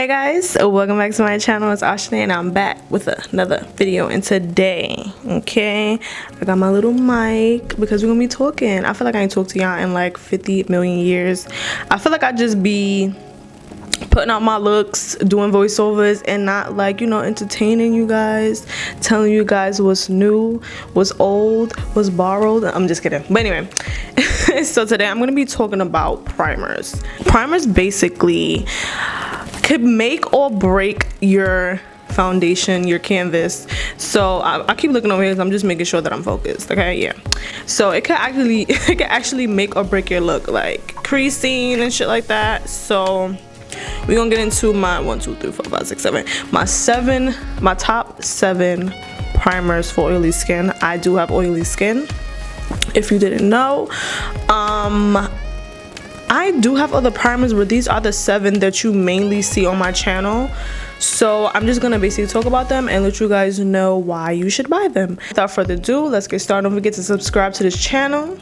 Hey guys, welcome back to my channel. It's Ashna and I'm back with another video. And today, okay, I got my little mic because we're gonna be talking. I feel like I ain't talked to y'all in like 50 million years. I feel like I just be putting out my looks, doing voiceovers, and not like, you know, entertaining you guys, telling you guys what's new, what's old, what's borrowed. I'm just kidding. But anyway, so today I'm gonna be talking about primers. Primers basically could make or break your foundation, your canvas. So I keep looking over here because I'm just making sure that I'm focused. Okay, yeah. So it could actually make or break your look, like creasing and shit like that. So we're gonna get into my my top 7 primers for oily skin. I do have oily skin, if you didn't know. I do have other primers, but these are the 7 that you mainly see on my channel. So I'm just gonna basically talk about them and let you guys know why you should buy them. Without further ado, let's get started. Don't forget to subscribe to this channel.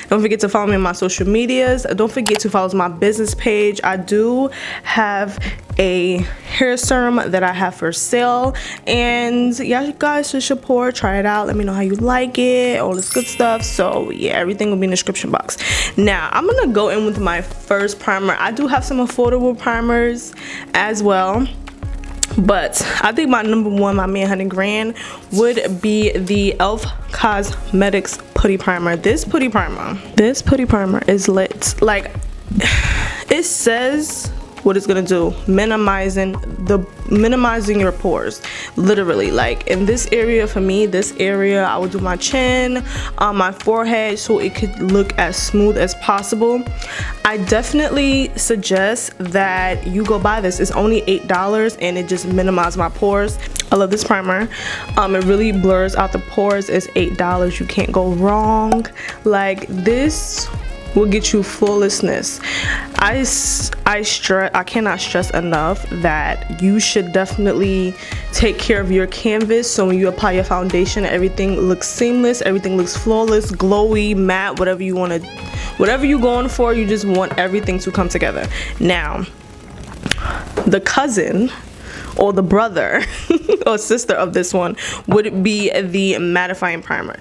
Don't forget to follow me on my social medias. Don't forget to follow my business page. I do have a hair serum that I have for sale, and yeah, you guys should support, try it out, let me know how you like it, all this good stuff. So yeah, everything will be in the description box. Now I'm gonna go in with my first primer. I do have some affordable primers as well, but I think my number one, my main 100 grand, would be the e.l.f. Cosmetics putty primer. This putty primer is lit. Like, it says what it's gonna do, minimizing your pores, literally. Like in this area, for me, this area, I would do my chin, my forehead, so it could look as smooth as possible. I definitely suggest that you go buy this. It's only $8 and it just minimizes my pores. I love this primer. It really blurs out the pores. It's $8, you can't go wrong. Like, this will get you flawlessness. I cannot stress enough that you should definitely take care of your canvas, so when you apply your foundation, everything looks seamless, everything looks flawless, glowy, matte, whatever you're going for. You just want everything to come together. Now, the cousin or the brother or sister of this one would be the mattifying primer.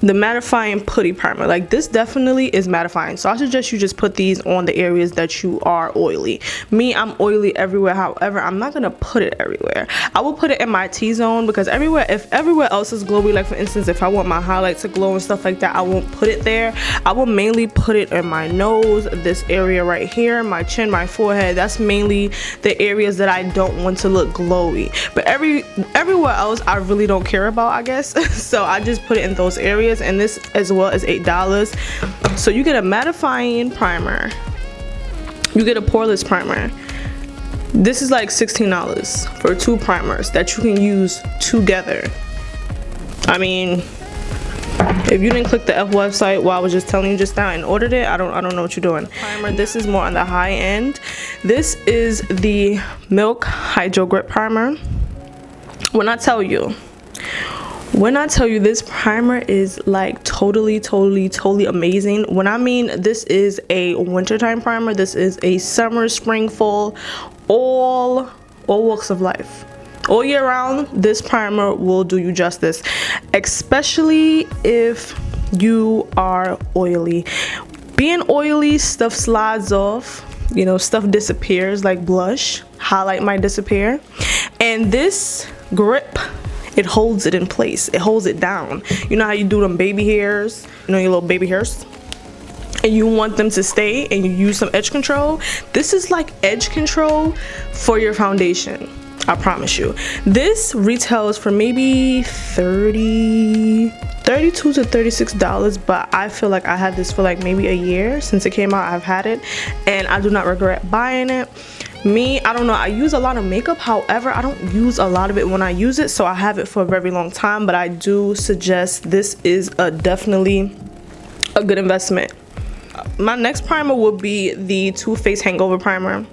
The mattifying putty primer. Like, this definitely is mattifying, so I suggest you just put these on the areas that you are oily. Me, I'm oily everywhere. However, I'm not gonna put it everywhere. I will put it in my T-zone, because if everywhere else is glowy, like for instance, if I want my highlight to glow and stuff like that, I won't put it there. I will mainly put it in my nose, this area right here, my chin, my forehead. That's mainly the areas that I don't want to look glowy. But everywhere else, I really don't care about, I guess. So I just put it in those areas. And this as well is $8. So you get a mattifying primer, you get a poreless primer. This is like $16 for 2 primers that you can use together. I mean, if you didn't click the F website while I was just telling you just now and ordered it, I don't know what you're doing. Primer, this is more on the high end. This is the Milk Hydro Grip Primer. When I tell you this primer is like totally amazing. When I mean this is a wintertime primer, this is a summer, spring, fall, all walks of life, all year round. This primer will do you justice, especially if you are oily. Being oily, stuff slides off, you know, stuff disappears, like blush, highlight might disappear, and this grip, it holds it in place, it holds it down. You know how you do them baby hairs, you know, your little baby hairs, and you want them to stay and you use some edge control? This is like edge control for your foundation, I promise you. This retails for maybe $32 to $36, but I feel like I had this for like maybe a year. Since it came out, I've had it and I do not regret buying it. Me, I don't know, I use a lot of makeup, however I don't use a lot of it when I use it, so I have it for a very long time. But I do suggest this is definitely a good investment. My next primer would be the Too Faced Hangover primer.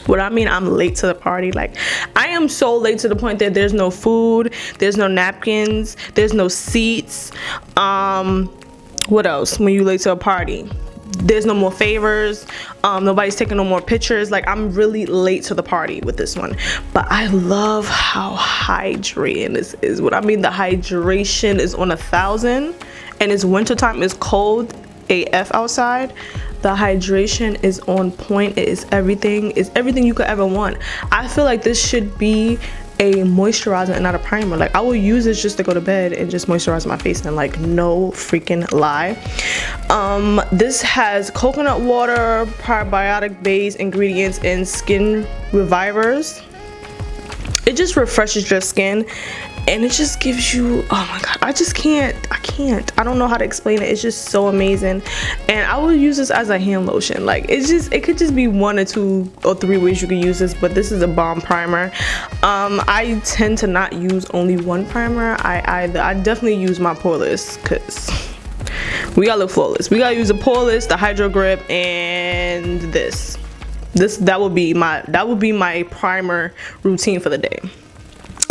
What I mean, I'm late to the party. Like, I am so late to the point that there's no food, there's no napkins, there's no seats. What else when you late to a party? there's no more favors, nobody's taking no more pictures. Like, I'm really late to the party with this one, but I love how hydrating this is. What I mean, the hydration is on 1,000, and it's winter time, it's cold AF outside. The hydration is on point. It is everything. It's everything you could ever want. I feel like this should be a moisturizer and not a primer. Like, I will use this just to go to bed and just moisturize my face, and like, no freaking lie. This has coconut water, probiotic based ingredients, and skin revivers. It just refreshes your skin, and it just gives you, oh my god, I don't know how to explain it. It's just so amazing. And I will use this as a hand lotion. Like, it could just be 1 or 2 or 3 ways you could use this, but this is a bomb primer. I tend to not use only one primer. I definitely use my poreless, because we gotta look flawless. We gotta use a poreless, the hydro grip, and that would be my primer routine for the day.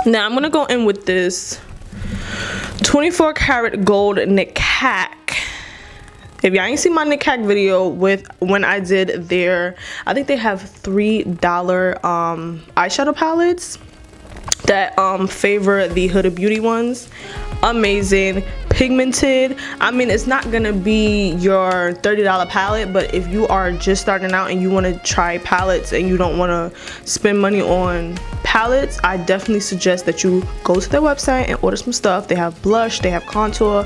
Now I'm gonna go in with this 24 karat gold Nikak. If y'all ain't seen my Nikak video with when I did their, I think they have $3 eyeshadow palettes that favor the Huda Beauty ones. Amazing, pigmented. I mean, it's not gonna be your $30 palette, but if you are just starting out and you want to try palettes and you don't want to spend money on palettes, I definitely suggest that you go to their website and order some stuff. They have blush, they have contour,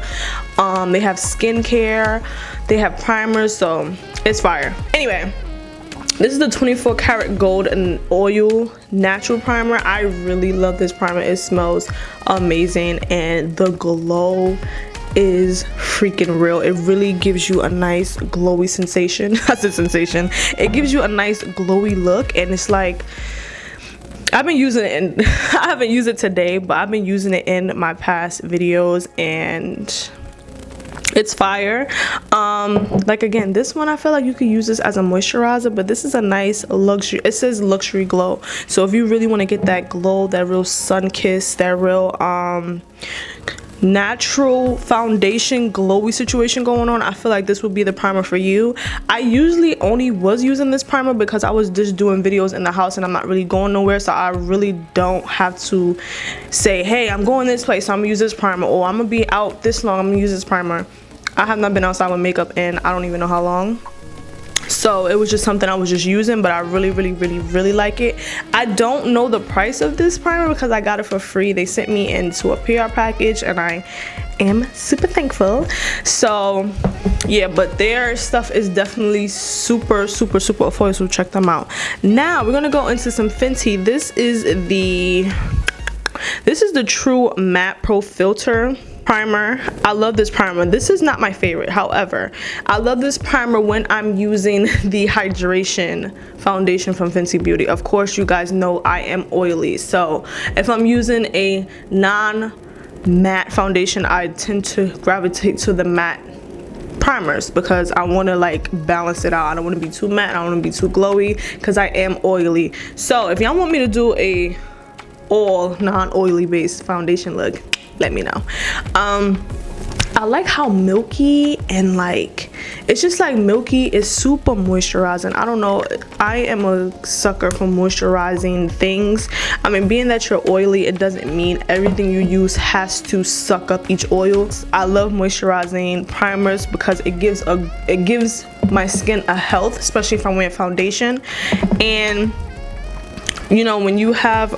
they have skincare, they have primers, so it's fire. Anyway, this is the 24 karat gold and oil natural primer. I really love this primer. It smells amazing, and the glow is freaking real. It really gives you a nice glowy sensation. That's a sensation. It gives you a nice glowy look, and it's like, I've been using it in, I haven't used it today, but I've been using it in my past videos, and it's fire. Like, again, this one I feel like you could use this as a moisturizer, but this is a nice luxury, it says luxury glow. So if you really want to get that glow, that real sun kiss, that real natural foundation glowy situation going on, I feel like this would be the primer for you. I usually only was using this primer because I was just doing videos in the house and I'm not really going nowhere, so I really don't have to say, hey, I'm going this place, so I'm gonna use this primer, or I'm gonna be out this long, I'm gonna use this primer. I have not been outside with makeup in I don't even know how long, so it was just something I was just using, but I really like it. I don't know the price of this primer because I got it for free. They sent me into a PR package, and I am super thankful. So yeah, but their stuff is definitely super affordable, so check them out. Now we're gonna go into some Fenty. This is the True Matte Pro Filter primer. I love this primer. This is not my favorite, however, I love this primer when I'm using the hydration foundation from Fenty Beauty. Of course, you guys know I am oily, so if I'm using a non-matte foundation, I tend to gravitate to the matte primers because I want to like balance it out. I don't want to be too matte, I don't want to be too glowy because I am oily. So if y'all want me to do a all non-oily based foundation look, let me know. I like how milky, and like, it's just like milky is super moisturizing. I don't know, I am a sucker for moisturizing things. I mean, being that you're oily, it doesn't mean everything you use has to suck up each oil. I love moisturizing primers because it gives my skin a health, especially if I'm wearing foundation. And you know, when you have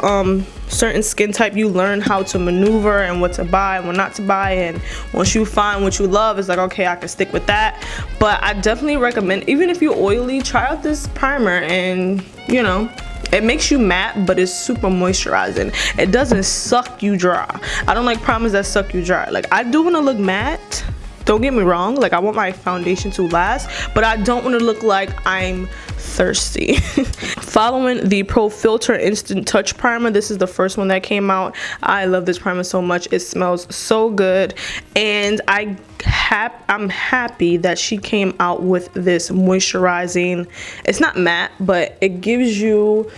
certain skin type, you learn how to maneuver and what to buy and what not to buy, and once you find what you love, it's like, okay, I can stick with that. But I definitely recommend, even if you're oily, try out this primer, and you know, it makes you matte, but it's super moisturizing. It doesn't suck you dry. I don't like primers that suck you dry. Like, I do want to look matte, don't get me wrong, like I want my foundation to last, but I don't want to look like I'm thirsty. Following the Pro Filter Instant Touch Primer, this is the first one that came out. I love this primer so much. It smells so good, and I'm happy that she came out with this moisturizing, it's not matte, but it gives you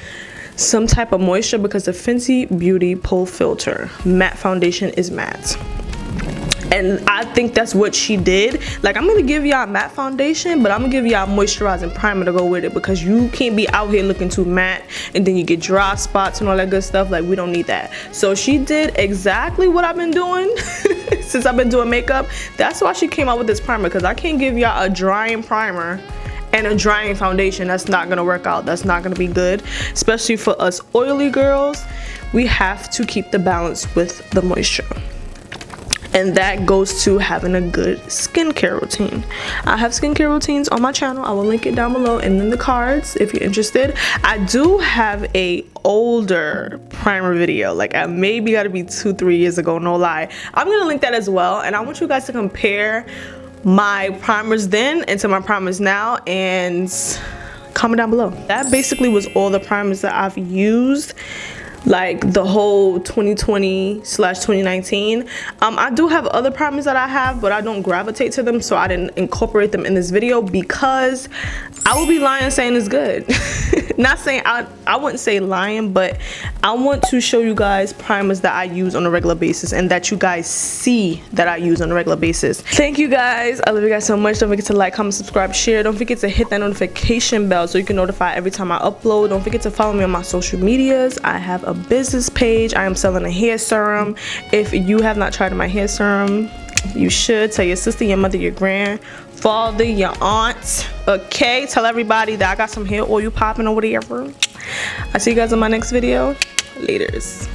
some type of moisture because the Fenty Beauty Pro Filter matte foundation is matte. And I think that's what she did. Like, I'm gonna give y'all matte foundation, but I'm gonna give y'all moisturizing primer to go with it, because you can't be out here looking too matte and then you get dry spots and all that good stuff. Like, we don't need that. So she did exactly what I've been doing since I've been doing makeup. That's why she came out with this primer, because I can't give y'all a drying primer and a drying foundation. That's not gonna work out. That's not gonna be good, especially for us oily girls. We have to keep the balance with the moisture, and that goes to having a good skincare routine. I have skincare routines on my channel. I will link it down below and in the cards if you're interested. I do have a older primer video, like I maybe gotta be 2-3 years ago, no lie. I'm gonna link that as well, and I want you guys to compare my primers then and to my primers now, and comment down below. That basically was all the primers that I've used, like the whole 2020/2019. I do have other primers that I have, but I don't gravitate to them, so I didn't incorporate them in this video, because I would be lying saying it's good. Not saying, I wouldn't say lying, but I want to show you guys primers that I use on a regular basis and that you guys see that I use on a regular basis. Thank you guys. I love you guys so much. Don't forget to like, comment, subscribe, share. Don't forget to hit that notification bell so you can notify every time I upload. Don't forget to follow me on my social medias. I have a business page. I am selling a hair serum. If you have not tried my hair serum, you should. Tell your sister, your mother, your grandfather, your aunt. Okay, tell everybody that I got some hair oil popping or whatever. I'll see you guys in my next video. Laters.